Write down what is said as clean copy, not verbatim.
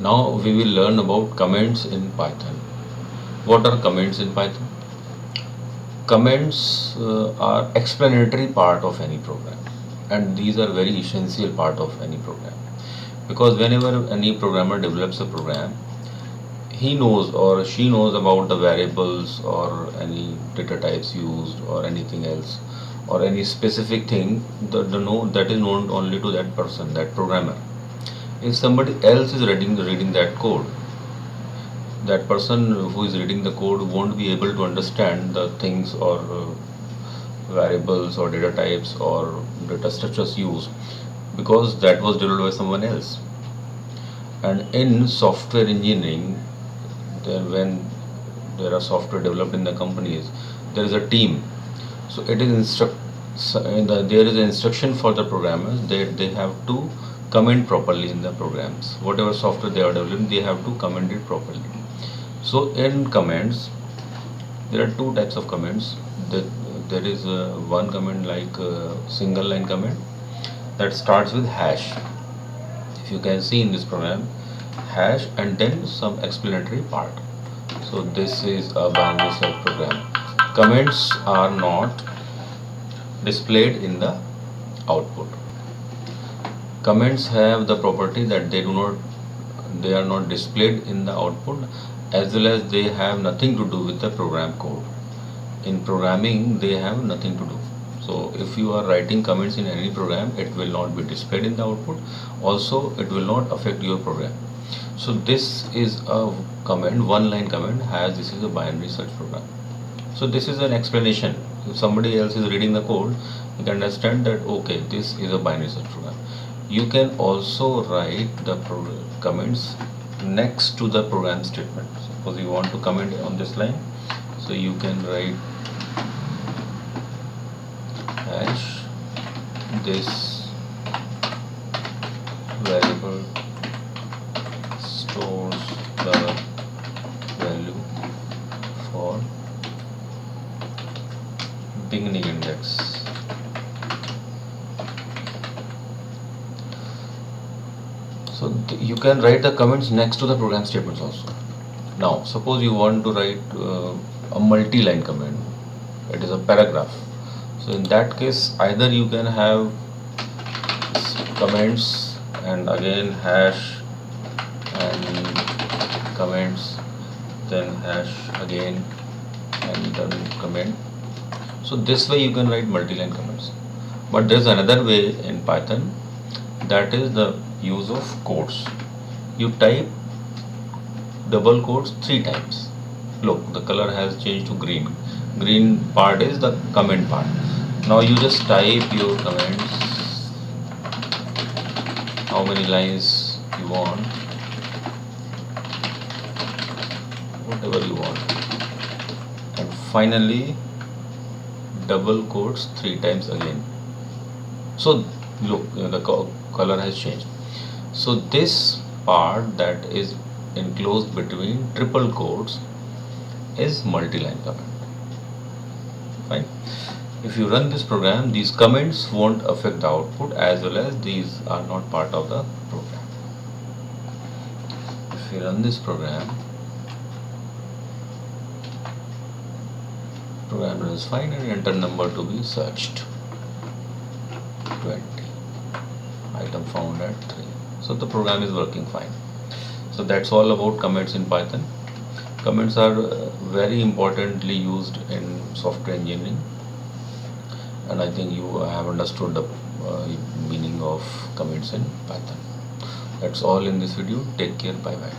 Now we will learn about comments in Python. What are comments in Python? Comments are explanatory part of any program, and these are very essential part of any program, because whenever any programmer develops a program, he knows or she knows about the variables or any data types used or anything else, or any specific thing that is known only to that person, that programmer. If somebody else is reading that code, that person who is reading the code won't be able to understand the things or variables or data types or data structures used, because that was developed by someone else. And in software engineering, when there are software developed in the companies, there is a team. So it is there is an instruction for the programmers that they have to comment properly in the programs. Whatever software they are developing, they have to comment it properly. So in comments, there are two types of comments. That there is one comment like single line comment that starts with hash. If you can see in this program, hash and then some explanatory part. So this is a binary search program. Comments are not displayed in the output. Comments have the property that they are not displayed in the output, as well as they have nothing to do with the program code. In programming, they have nothing to do. So if you are writing comments in any program, it will not be displayed in the output. Also, it will not affect your program. So this is a comment, one line comment, has this is a binary search program. So this is an explanation. If somebody else is reading the code, you can understand that okay, this is a binary search program. You can also write the comments next to the program statement. Suppose you want to comment on this line, so you can write hash this variable stores the value for beginning index. So you can write the comments next to the program statements also. Now suppose you want to write a multi-line comment, it is a paragraph. So in that case, either you can have comments and again hash and comments, then hash again and then comment. So this way you can write multi-line comments. But there's another way in Python, that is the use of quotes. You type double quotes 3 times. Look, the color has changed to green. Green part is the comment part. Now you just type your comments, how many lines you want, whatever you want, and finally double quotes 3 times again. So look, the color has changed. So this part that is enclosed between triple quotes is multi-line comment. Fine. If you run this program, these comments won't affect the output, as well as these are not part of the program. If you run this program runs fine, and enter number to be searched 20, item found at 3. So the program is working fine. So that's all about comments in Python. Comments are very importantly used in software engineering, and I think you have understood the meaning of comments in Python. That's all in this video. Take care. Bye bye.